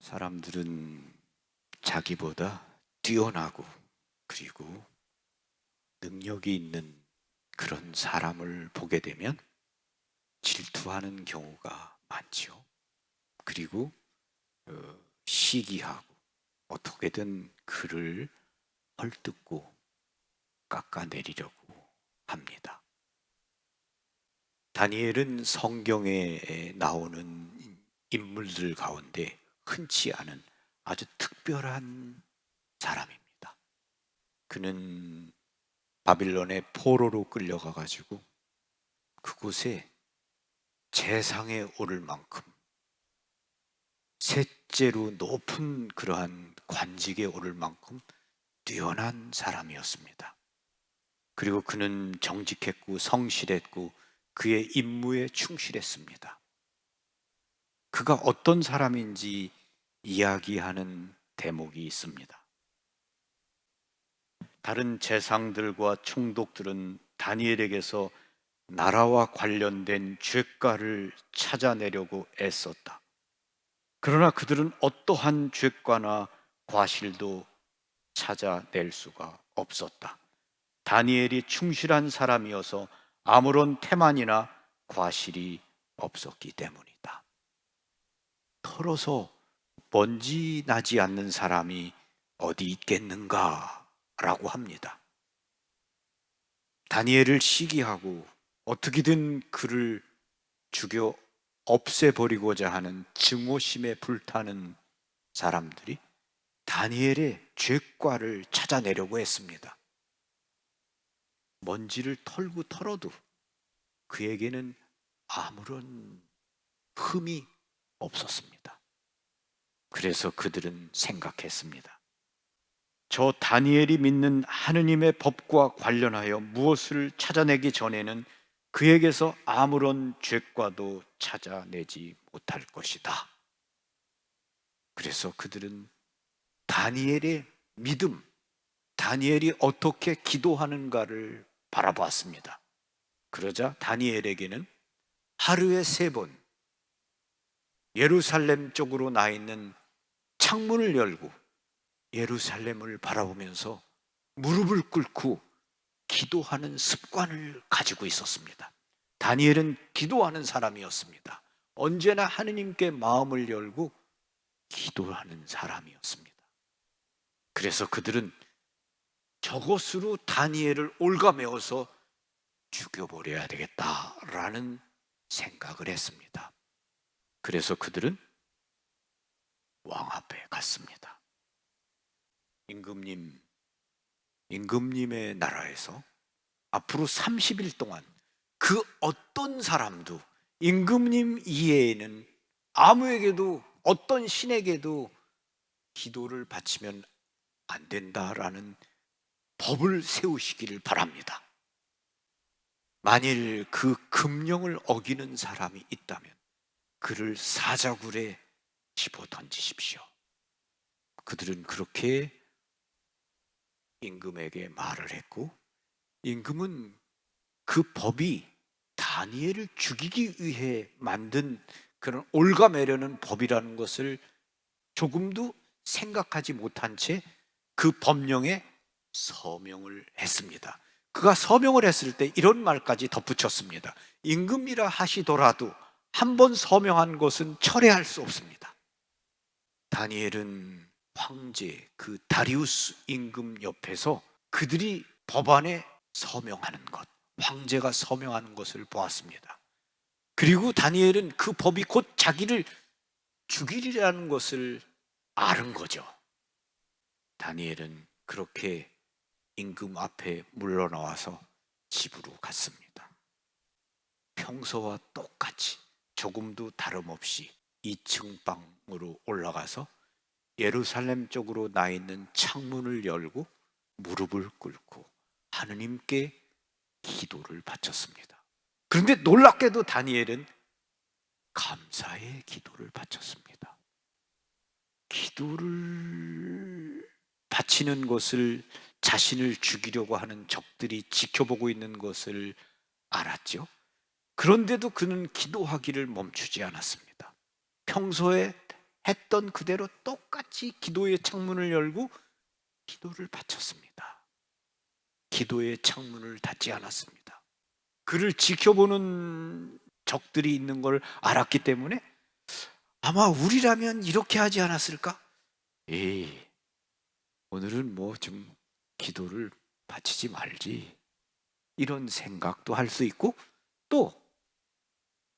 사람들은 자기보다 뛰어나고 그리고 능력이 있는 그런 사람을 보게 되면 질투하는 경우가 많지요. 그리고 시기하고 어떻게든 그를 헐뜯고 깎아내리려고 합니다. 다니엘은 성경에 나오는 인물들 가운데 흔치 않은 아주 특별한 사람입니다. 그는 바빌론의 포로로 끌려가 가지고 그곳에 재상에 오를 만큼 셋째로 높은 그러한 관직에 오를 만큼 뛰어난 사람이었습니다. 그리고 그는 정직했고 성실했고 그의 임무에 충실했습니다. 그가 어떤 사람인지 이야기하는 대목이 있습니다. 다른 재상들과 총독들은 다니엘에게서 나라와 관련된 죄과를 찾아내려고 애썼다. 그러나 그들은 어떠한 죄과나 과실도 찾아낼 수가 없었다. 다니엘이 충실한 사람이어서 아무런 태만이나 과실이 없었기 때문이다. 털어서 먼지 나지 않는 사람이 어디 있겠는가라고 합니다. 다니엘을 시기하고 어떻게든 그를 죽여 없애버리고자 하는 증오심에 불타는 사람들이 다니엘의 죄과를 찾아내려고 했습니다. 먼지를 털고 털어도 그에게는 아무런 흠이 없었습니다. 그래서 그들은 생각했습니다. 저 다니엘이 믿는 하느님의 법과 관련하여 무엇을 찾아내기 전에는 그에게서 아무런 죄과도 찾아내지 못할 것이다. 그래서 그들은 다니엘의 믿음, 다니엘이 어떻게 기도하는가를 바라보았습니다. 그러자 다니엘에게는 하루에 3번 예루살렘 쪽으로 나 있는 창문을 열고 예루살렘을 바라보면서 무릎을 꿇고 기도하는 습관을 가지고 있었습니다. 다니엘은 기도하는 사람이었습니다. 언제나 하느님께 마음을 열고 기도하는 사람이었습니다. 그래서 그들은 저것으로 다니엘을 올가매어서 죽여버려야 되겠다라는 생각을 했습니다. 그래서 그들은 왕 앞에 갔습니다. 임금님의 나라에서 앞으로 30일 동안 그 어떤 사람도 임금님 이외에는 아무에게도 어떤 신에게도 기도를 바치면 안 된다라는 법을 세우시기를 바랍니다. 만일 그 금령을 어기는 사람이 있다면 그를 사자굴에 집어 던지십시오. 그들은 그렇게 임금에게 말을 했고, 임금은 그 법이 다니엘을 죽이기 위해 만든 그런 올가매려는 법이라는 것을 조금도 생각하지 못한 채 그 법령에 서명을 했습니다. 그가 서명을 했을 때 이런 말까지 덧붙였습니다. 임금이라 하시더라도 한 번 서명한 것은 철회할 수 없습니다. 다니엘은 황제 그 다리우스 임금 옆에서 그들이 법안에 서명하는 것, 황제가 서명하는 것을 보았습니다. 그리고 다니엘은 그 법이 곧 자기를 죽이리라는 것을 아는 거죠. 다니엘은 그렇게 임금 앞에 물러나와서 집으로 갔습니다. 평소와 똑같이 조금도 다름없이 2층 방으로 올라가서 예루살렘 쪽으로 나 있는 창문을 열고 무릎을 꿇고 하느님께 기도를 바쳤습니다. 그런데 놀랍게도 다니엘은 감사의 기도를 바쳤습니다. 기도를 바치는 것을 자신을 죽이려고 하는 적들이 지켜보고 있는 것을 알았죠. 그런데도 그는 기도하기를 멈추지 않았습니다. 평소에 했던 그대로 똑같이 기도의 창문을 열고 기도를 바쳤습니다. 기도의 창문을 닫지 않았습니다. 그를 지켜보는 적들이 있는 걸 알았기 때문에 아마 우리라면 이렇게 하지 않았을까? 에이, 오늘은 뭐 좀 기도를 바치지 말지. 이런 생각도 할 수 있고, 또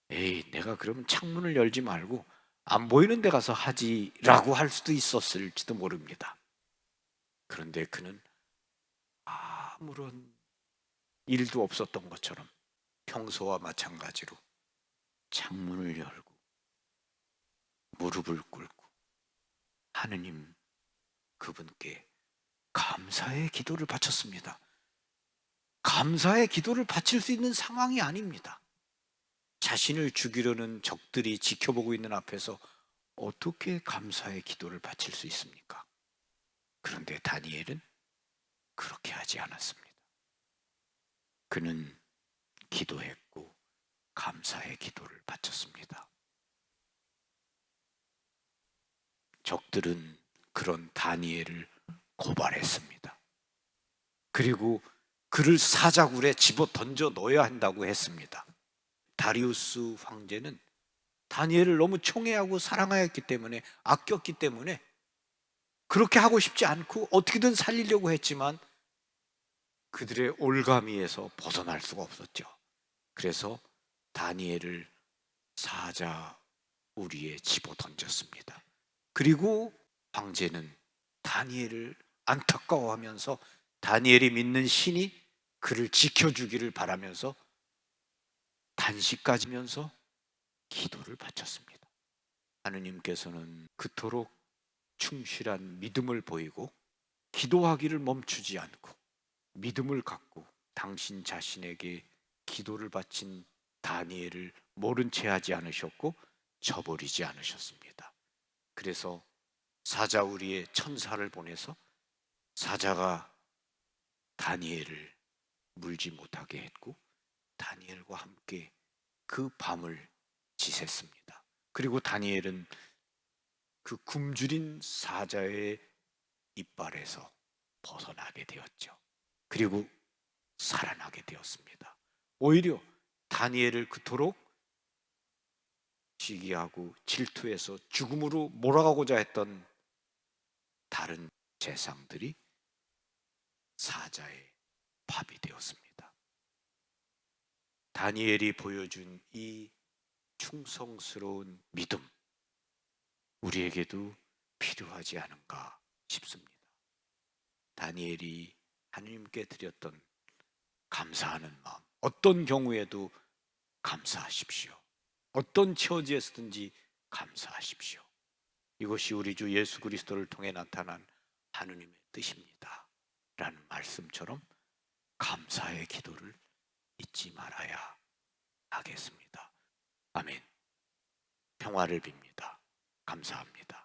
에이, 내가 그러면 창문을 열지 말고 안 보이는 데 가서 하지라고 할 수도 있었을지도 모릅니다. 그런데 그는 아무런 일도 없었던 것처럼 평소와 마찬가지로 창문을 열고 무릎을 꿇고 하느님, 그분께 감사의 기도를 바쳤습니다. 감사의 기도를 바칠 수 있는 상황이 아닙니다. 자신을 죽이려는 적들이 지켜보고 있는 앞에서 어떻게 감사의 기도를 바칠 수 있습니까? 그런데 다니엘은 그렇게 하지 않았습니다. 그는 기도했고 감사의 기도를 바쳤습니다. 적들은 그런 다니엘을 고발했습니다. 그리고 그를 사자굴에 집어 던져 넣어야 한다고 했습니다. 다리우스 황제는 다니엘을 너무 총애하고 사랑하였기 때문에, 아꼈기 때문에 그렇게 하고 싶지 않고 어떻게든 살리려고 했지만 그들의 올가미에서 벗어날 수가 없었죠. 그래서 다니엘을 사자 우리에 집어 던졌습니다. 그리고 황제는 다니엘을 안타까워하면서 다니엘이 믿는 신이 그를 지켜주기를 바라면서 단식 가지면서 기도를 바쳤습니다. 하느님께서는 그토록 충실한 믿음을 보이고 기도하기를 멈추지 않고 믿음을 갖고 당신 자신에게 기도를 바친 다니엘을 모른 채 하지 않으셨고 저버리지 않으셨습니다. 그래서 사자우리의 천사를 보내서 사자가 다니엘을 물지 못하게 했고 다니엘과 함께 그 밤을 지샜습니다. 그리고 다니엘은 그 굶주린 사자의 이빨에서 벗어나게 되었죠. 그리고 살아나게 되었습니다. 오히려 다니엘을 그토록 시기하고 질투해서 죽음으로 몰아가고자 했던 다른 재상들이 사자의 밥이 되었습니다. 다니엘이 보여준 이 충성스러운 믿음, 우리에게도 필요하지 않은가 싶습니다. 다니엘이 하나님께 드렸던 감사하는 마음, 어떤 경우에도 감사하십시오. 어떤 처지에서든지 감사하십시오. 이것이 우리 주 예수 그리스도를 통해 나타난 하느님의 뜻입니다. 라는 말씀처럼 감사의 기도를 잊지 말아야 하겠습니다. 아멘. 평화를 빕니다. 감사합니다.